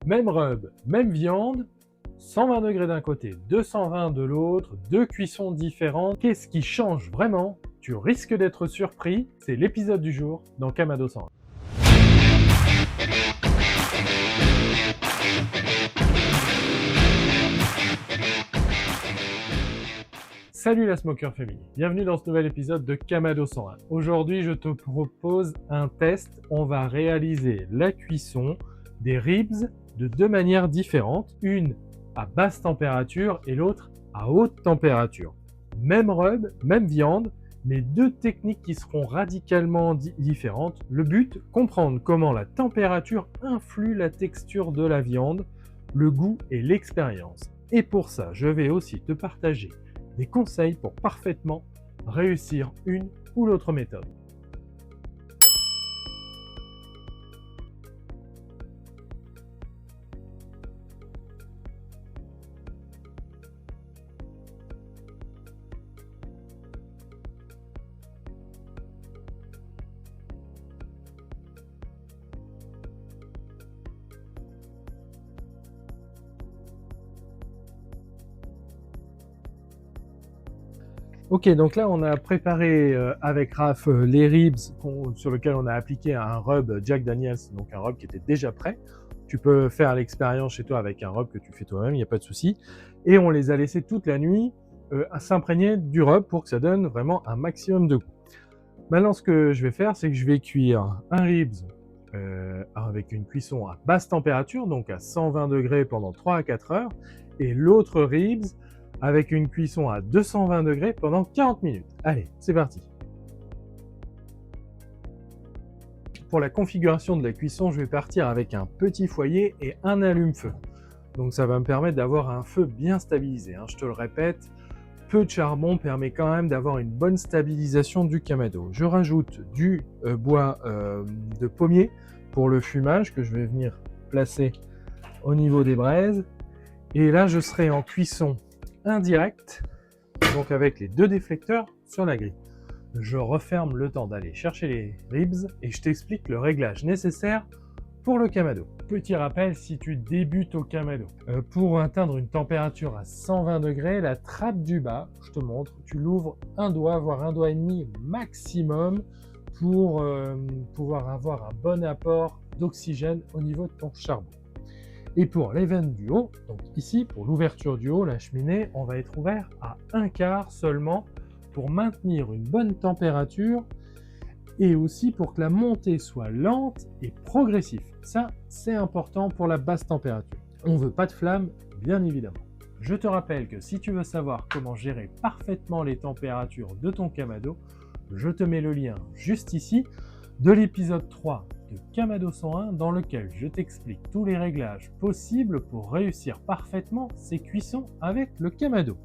Même rub, même viande, 120 degrés d'un côté, 220 de l'autre, deux cuissons différentes. Qu'est-ce qui change vraiment? Tu risques d'être surpris, c'est l'épisode du jour dans Kamado 101. Salut la Smoker Family, bienvenue dans ce nouvel épisode de Kamado 101. Aujourd'hui je te propose un test, on va réaliser la cuisson des ribs de deux manières différentes, une à basse température et l'autre à haute température. Même rub, même viande, mais deux techniques qui seront radicalement différentes. Le but, comprendre comment la température influe la texture de la viande, le goût et l'expérience. Et pour ça, je vais aussi te partager des conseils pour parfaitement réussir une ou l'autre méthode. Ok, donc là on a préparé avec Raph les ribs sur lesquels on a appliqué un rub Jack Daniels, donc un rub qui était déjà prêt. Tu peux faire l'expérience chez toi avec un rub que tu fais toi-même, il n'y a pas de souci. Et on les a laissés toute la nuit à s'imprégner du rub pour que ça donne vraiment un maximum de goût. Maintenant ce que je vais faire, c'est que je vais cuire un ribs avec une cuisson à basse température, donc à 120 degrés pendant 3 à 4 heures, et l'autre ribs avec une cuisson à 220 degrés pendant 40 minutes. Allez, c'est parti. Pour la configuration de la cuisson, je vais partir avec un petit foyer et un allume-feu. Donc ça va me permettre d'avoir un feu bien stabilisé. Je te le répète, peu de charbon permet quand même d'avoir une bonne stabilisation du kamado. Je rajoute du bois de pommier pour le fumage que je vais venir placer au niveau des braises. Et là, je serai en cuisson indirect, donc avec les deux déflecteurs sur la grille. Je referme le temps d'aller chercher les ribs et je t'explique le réglage nécessaire pour le kamado. Petit rappel, si tu débutes au kamado, pour atteindre une température à 120 degrés, la trappe du bas, je te montre, tu l'ouvres un doigt, voire un doigt et demi maximum pour pouvoir avoir un bon apport d'oxygène au niveau de ton charbon. Et pour les veines du haut, donc ici, pour l'ouverture du haut, la cheminée, on va être ouvert à 1/4 seulement pour maintenir une bonne température et aussi pour que la montée soit lente et progressive. Ça, c'est important pour la basse température. On ne veut pas de flamme, bien évidemment. Je te rappelle que si tu veux savoir comment gérer parfaitement les températures de ton kamado, je te mets le lien juste ici de l'épisode 3 de Kamado 101 dans lequel je t'explique tous les réglages possibles pour réussir parfaitement ces cuissons avec le kamado.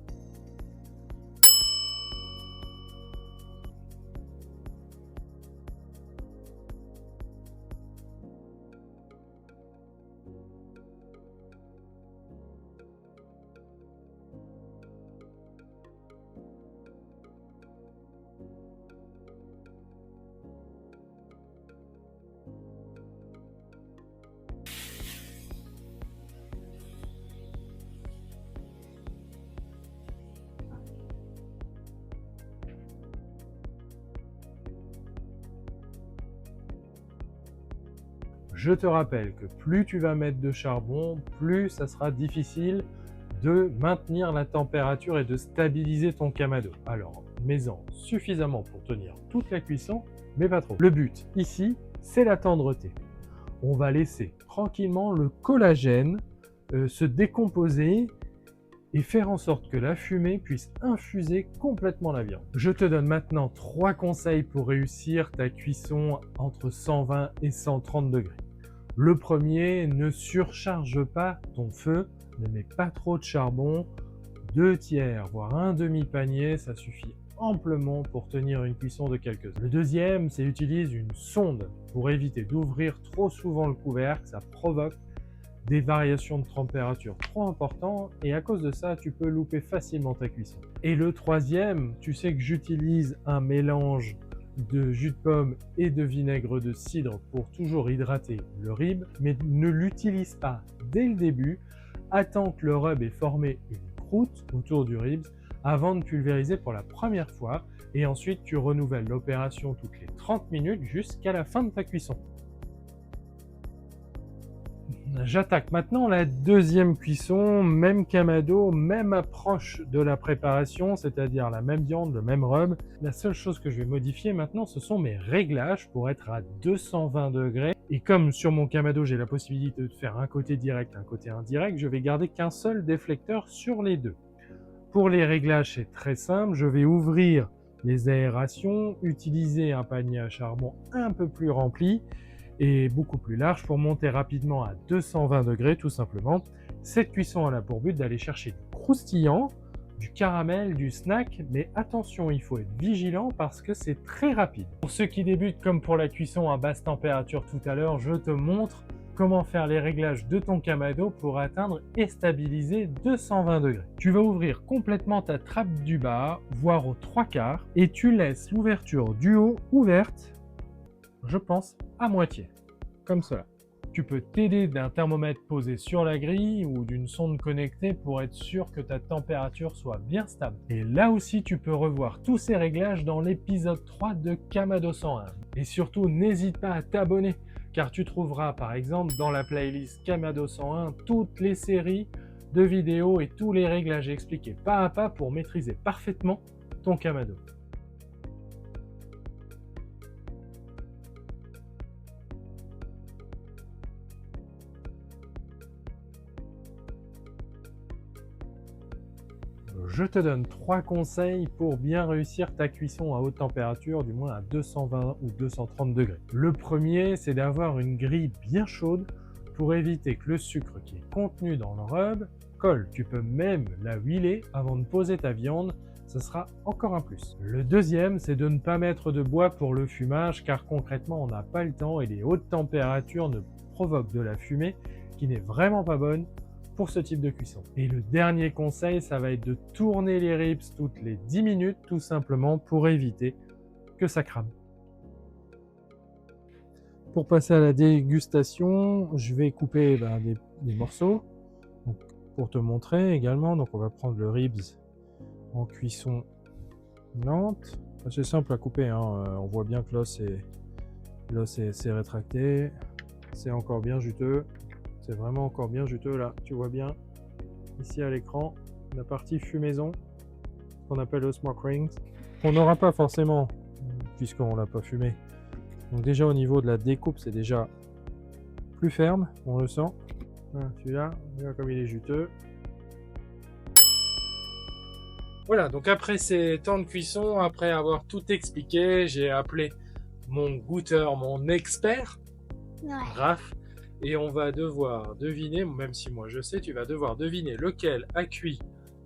Je te rappelle que plus tu vas mettre de charbon, plus ça sera difficile de maintenir la température et de stabiliser ton kamado. Alors, mets-en suffisamment pour tenir toute la cuisson, mais pas trop. Le but ici, c'est la tendreté. On va laisser tranquillement le collagène se décomposer et faire en sorte que la fumée puisse infuser complètement la viande. Je te donne maintenant 3 conseils pour réussir ta cuisson entre 120 et 130 degrés. Le premier, ne surcharge pas ton feu, ne mets pas trop de charbon, 2/3 voire un demi-panier, ça suffit amplement pour tenir une cuisson de quelques heures. Le deuxième, c'est utilise une sonde pour éviter d'ouvrir trop souvent le couvercle, ça provoque des variations de température trop importantes et à cause de ça, tu peux louper facilement ta cuisson. Et le troisième, tu sais que j'utilise un mélange de jus de pomme et de vinaigre de cidre pour toujours hydrater le rib, mais ne l'utilise pas dès le début. Attends que le rub ait formé une croûte autour du ribs avant de pulvériser pour la première fois, et ensuite tu renouvelles l'opération toutes les 30 minutes jusqu'à la fin de ta cuisson. J'attaque maintenant la deuxième cuisson, même kamado, même approche de la préparation, c'est-à-dire la même viande, le même rub. La seule chose que je vais modifier maintenant, ce sont mes réglages pour être à 220 degrés. Et comme sur mon kamado, j'ai la possibilité de faire un côté direct, un côté indirect, je vais garder qu'un seul déflecteur sur les deux. Pour les réglages, c'est très simple, je vais ouvrir les aérations, utiliser un panier à charbon un peu plus rempli et beaucoup plus large pour monter rapidement à 220 degrés tout simplement. Cette cuisson a pour but d'aller chercher du croustillant, du caramel, du snack, mais attention, il faut être vigilant parce que c'est très rapide. Pour ceux qui débutent, comme pour la cuisson à basse température tout à l'heure, je te montre comment faire les réglages de ton kamado pour atteindre et stabiliser 220 degrés. Tu vas ouvrir complètement ta trappe du bas, voire aux 3/4, et tu laisses l'ouverture du haut ouverte, je pense, à moitié, comme cela. Tu peux t'aider d'un thermomètre posé sur la grille ou d'une sonde connectée pour être sûr que ta température soit bien stable. Et là aussi, tu peux revoir tous ces réglages dans l'épisode 3 de Kamado 101. Et surtout, n'hésite pas à t'abonner, car tu trouveras par exemple dans la playlist Kamado 101 toutes les séries de vidéos et tous les réglages expliqués pas à pas pour maîtriser parfaitement ton kamado. Je te donne 3 conseils pour bien réussir ta cuisson à haute température, du moins à 220 ou 230 degrés. Le premier, c'est d'avoir une grille bien chaude pour éviter que le sucre qui est contenu dans le rub colle. Tu peux même la huiler avant de poser ta viande, ce sera encore un plus. Le deuxième, c'est de ne pas mettre de bois pour le fumage, car concrètement, on n'a pas le temps et les hautes températures ne provoquent de la fumée qui n'est vraiment pas bonne pour ce type de cuisson. Et le dernier conseil, ça va être de tourner les ribs toutes les 10 minutes, tout simplement pour éviter que ça crame. Pour passer à la dégustation, je vais couper des morceaux donc, pour te montrer également. Donc on va prendre le ribs en cuisson lente. C'est simple à couper, hein. On voit bien que l'os est rétracté. C'est encore bien juteux. C'est vraiment encore bien juteux là, tu vois bien ici à l'écran la partie fumaison qu'on appelle le smoke rings. On n'aura pas forcément puisqu'on l'a pas fumé. Donc déjà au niveau de la découpe c'est déjà plus ferme, on le sent. Voilà, celui-là, regarde comme il est juteux. Voilà, donc après ces temps de cuisson, après avoir tout expliqué, j'ai appelé mon goûteur, mon expert, Raph. Et on va devoir deviner, même si moi je sais, tu vas devoir deviner lequel a cuit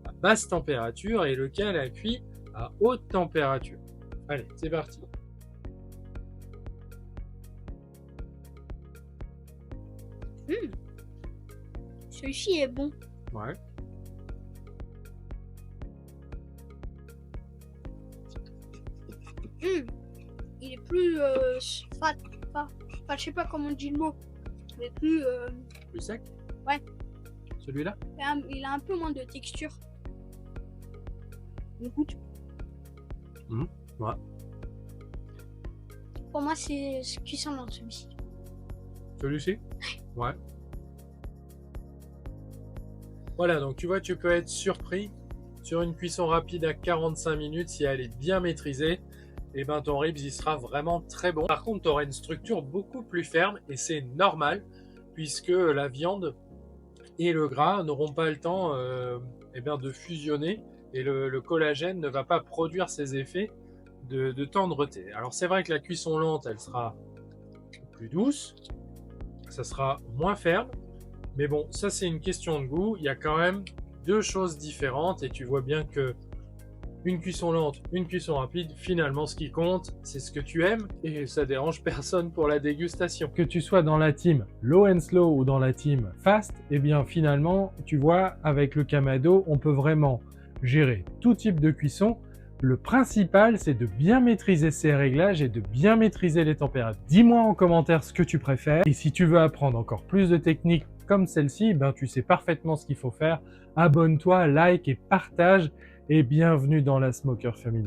à basse température et lequel a cuit à haute température. Allez, c'est parti. Celui-ci est bon. Ouais. Il est plus fat, je sais pas comment on dit le mot. Mais plus sec? Ouais. Celui-là? Il a un peu moins de texture. Écoute. Ouais. Pour moi, c'est cuisson dans celui-ci. Celui-ci? Ouais. Voilà, donc tu vois, tu peux être surpris sur une cuisson rapide à 45 minutes si elle est bien maîtrisée. Et ben ton ribs il sera vraiment très bon. Par contre, tu auras une structure beaucoup plus ferme et c'est normal puisque la viande et le gras n'auront pas le temps de fusionner et le collagène ne va pas produire ses effets de tendreté. Alors c'est vrai que la cuisson lente, elle sera plus douce, ça sera moins ferme, mais bon, ça c'est une question de goût. Il y a quand même deux choses différentes et tu vois bien que une cuisson lente, une cuisson rapide, finalement ce qui compte, c'est ce que tu aimes et ça dérange personne pour la dégustation. Que tu sois dans la team low and slow ou dans la team fast, eh bien finalement, tu vois, avec le kamado, on peut vraiment gérer tout type de cuisson Le principal, c'est de bien maîtriser ces réglages et de bien maîtriser les températures. Dis-moi en commentaire ce que tu préfères. Et si tu veux apprendre encore plus de techniques comme celle-ci, ben tu sais parfaitement ce qu'il faut faire. Abonne-toi, like et partage. Et bienvenue dans la Smoker Family.